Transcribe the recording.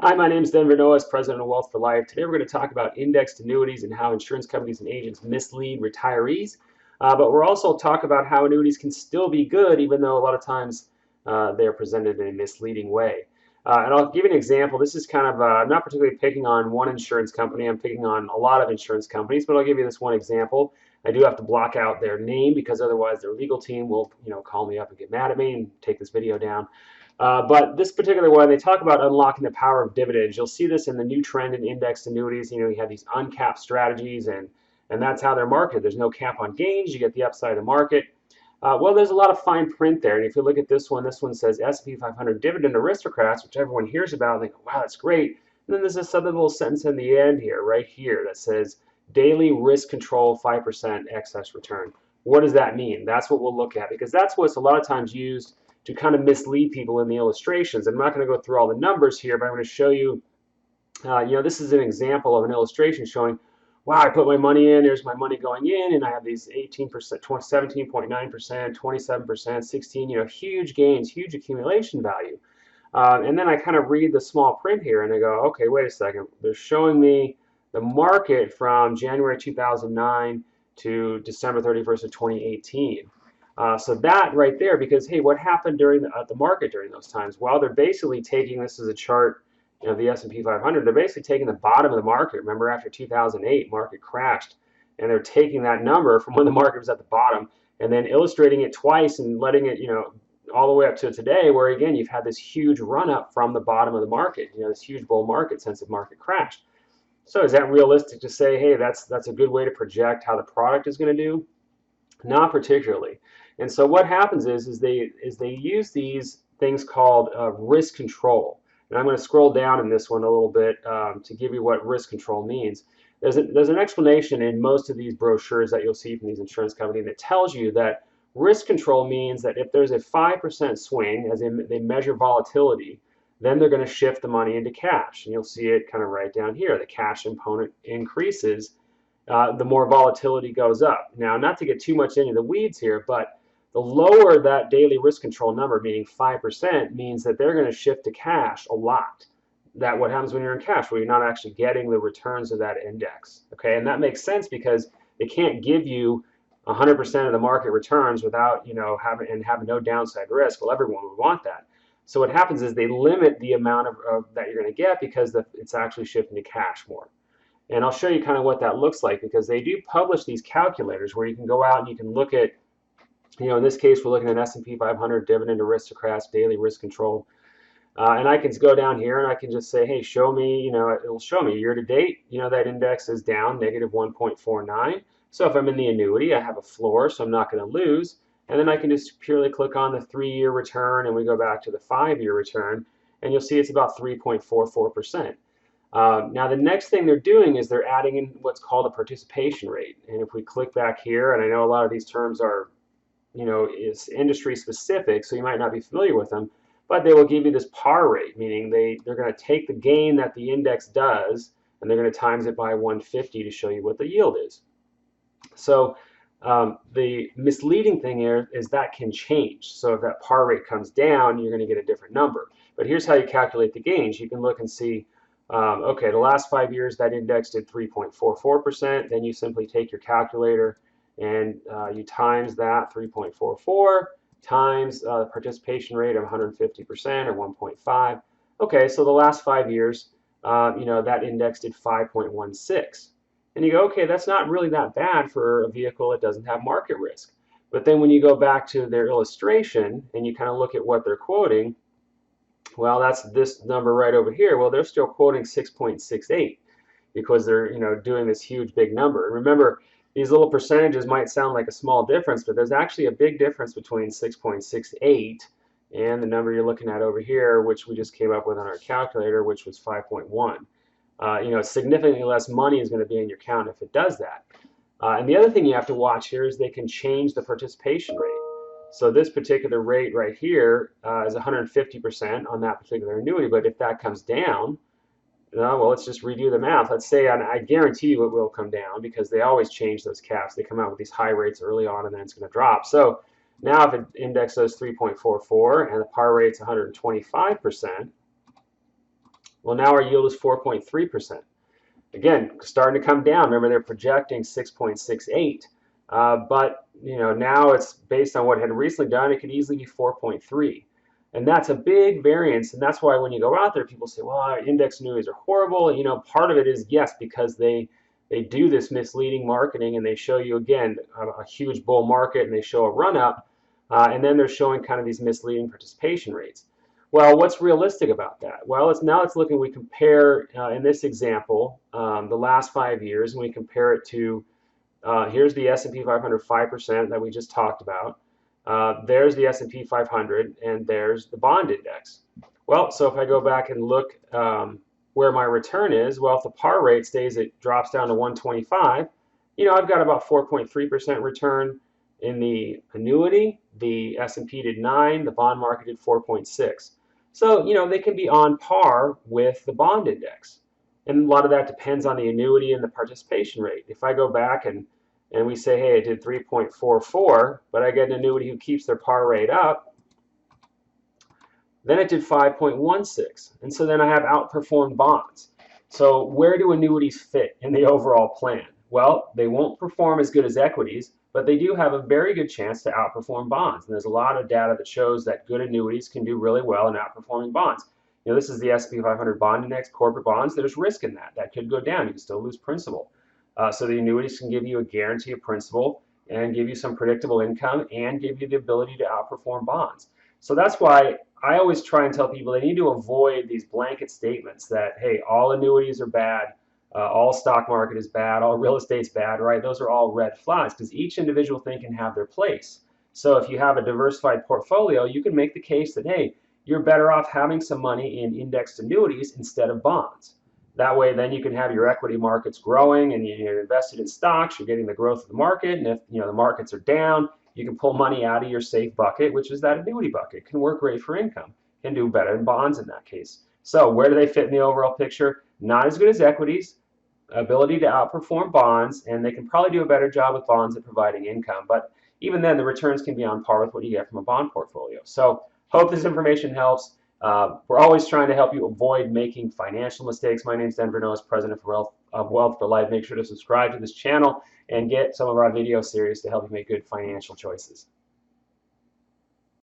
Hi, my name is Denver Noah, President of Wealth for Life. Today we're going to talk about indexed annuities and how insurance companies and agents mislead retirees. But we're also talk about how annuities can still be good, even though a lot of times they're presented in a misleading way. And I'll give you an example. This is kind of, I'm not particularly picking on one insurance company. I'm picking on a lot of insurance companies, but I'll give you this one example. I do have to block out their name because otherwise their legal team will, call me up and get mad at me and take this video down. But this particular one, they talk about unlocking the power of dividends. You'll see this in the new trend in indexed annuities. You have these uncapped strategies, and that's how they're marketed. There's no cap on gains. You get the upside of the market. Well, there's a lot of fine print there. And if you look at this one says S&P 500 Dividend Aristocrats, which everyone hears about, and they go, wow, that's great. And then there's this other little sentence in the end here, right here, that says daily risk control 5% excess return. What does that mean? That's what we'll look at, because that's what's a lot of times used to kind of mislead people in the illustrations. I'm not going to go through all the numbers here, but I'm going to show you, this is an example of an illustration showing, wow, I put my money in, there's my money going in, and I have these 18%, 17.9%, 27%, 16, huge gains, huge accumulation value. And then I kind of read the small print here and I go, okay, wait a second. They're showing me the market from January 2009 to December 31st of 2018. So that right there, because hey, what happened during the market during those times? Well, they're basically taking, this is a chart of the S&P 500, they're basically taking the bottom of the market. Remember, after 2008, market crashed, and they're taking that number from when the market was at the bottom and then illustrating it twice and letting it, all the way up to today, where again, you've had this huge run up from the bottom of the market, this huge bull market since the market crashed. So is that realistic to say, hey, that's a good way to project how the product is going to do? Not particularly. And so what happens is they use these things called risk control. And I'm going to scroll down in this one a little bit to give you what risk control means. There's an explanation in most of these brochures that you'll see from these insurance companies that tells you that risk control means that if there's a 5% swing, as in they measure volatility, then they're going to shift the money into cash. And you'll see it kind of right down here. The cash component increases, the more volatility goes up. Now, not to get too much into the weeds here, but the lower that daily risk control number, meaning 5%, means that they're going to shift to cash a lot. That what happens when you're in cash, where you're not actually getting the returns of that index. Okay, and that makes sense because they can't give you 100% of the market returns without having no downside risk. Well, everyone would want that. So what happens is they limit the amount of that you're going to get because it's actually shifting to cash more. And I'll show you kind of what that looks like, because they do publish these calculators where you can go out and you can look at, in this case, we're looking at S&P 500 Dividend Aristocrats Daily Risk Control. And I can go down here and I can just say, hey, show me, it'll show me year to date, that index is down negative 1.49. So if I'm in the annuity, I have a floor, so I'm not going to lose. And then I can just purely click on the 3-year return and we go back to the 5-year return, and you'll see it's about 3.44%. Now the next thing they're doing is they're adding in what's called a participation rate. And if we click back here, and I know a lot of these terms are, is industry specific, so you might not be familiar with them, but they will give you this par rate, meaning they're going to take the gain that the index does and they're going to times it by 150 to show you what the yield is. So the misleading thing here is that can change. So if that par rate comes down, you're going to get a different number. But here's how you calculate the gains. You can look and see, okay, the last 5 years that index did 3.44%. Then you simply take your calculator and you times that 3.44 times the participation rate of 150% or 1.5. Okay, so the last 5 years, that index did 5.16. And you go, okay, that's not really that bad for a vehicle that doesn't have market risk. But then when you go back to their illustration and you kind of look at what they're quoting, well, that's this number right over here. Well, they're still quoting 6.68 because they're, doing this huge big number. And remember, these little percentages might sound like a small difference, but there's actually a big difference between 6.68 and the number you're looking at over here, which we just came up with on our calculator, which was 5.1. Significantly less money is going to be in your account if it does that. And the other thing you have to watch here is they can change the participation rate. So this particular rate right here is 150% on that particular annuity, but if that comes down, well, let's just redo the math. Let's say, and I guarantee you it will come down because they always change those caps. They come out with these high rates early on and then it's going to drop. So now if an index does 3.44 and the par rate's 125%, Well, now our yield is 4.3%. Again, starting to come down. Remember, they're projecting 6.68, but now it's based on what it had recently done. It could easily be 4.3, and that's a big variance. And that's why when you go out there, people say, "Well, our index annuities are horrible." Part of it is yes, because they do this misleading marketing, and they show you again a huge bull market, and they show a run up, and then they're showing kind of these misleading participation rates. Well, what's realistic about that? Well, it's looking, we compare, in this example, the last 5 years, and we compare it to, here's the S&P 500 5% that we just talked about. There's the S&P 500, and there's the bond index. Well, so if I go back and look where my return is, well, if the par rate stays, it drops down to 125, I've got about 4.3% return. In the annuity, the S&P did 9, the bond market did 4.6. So, they can be on par with the bond index. And a lot of that depends on the annuity and the participation rate. If I go back and we say, hey, it did 3.44, but I get an annuity who keeps their par rate up, then it did 5.16. And so then I have outperformed bonds. So where do annuities fit in the overall plan? Well, they won't perform as good as equities, but they do have a very good chance to outperform bonds. And there's a lot of data that shows that good annuities can do really well in outperforming bonds. This is the S&P 500 bond index, corporate bonds. There's risk in that. That could go down. You can still lose principal. So the annuities can give you a guarantee of principal and give you some predictable income and give you the ability to outperform bonds. So that's why I always try and tell people they need to avoid these blanket statements that, hey, all annuities are bad, all stock market is bad, all real estate's bad, right? Those are all red flags because each individual thing can have their place. So if you have a diversified portfolio, you can make the case that, hey, you're better off having some money in indexed annuities instead of bonds. That way, then you can have your equity markets growing and you're invested in stocks, you're getting the growth of the market, and if the markets are down, you can pull money out of your safe bucket, which is that annuity bucket. It can work great for income, can do better than bonds in that case. So where do they fit in the overall picture? Not as good as equities, ability to outperform bonds, and they can probably do a better job with bonds at providing income. But even then, the returns can be on par with what you get from a bond portfolio. So hope this information helps. We're always trying to help you avoid making financial mistakes. My name is Denver Noahs, President of Wealth for Life. Make sure to subscribe to this channel and get some of our video series to help you make good financial choices.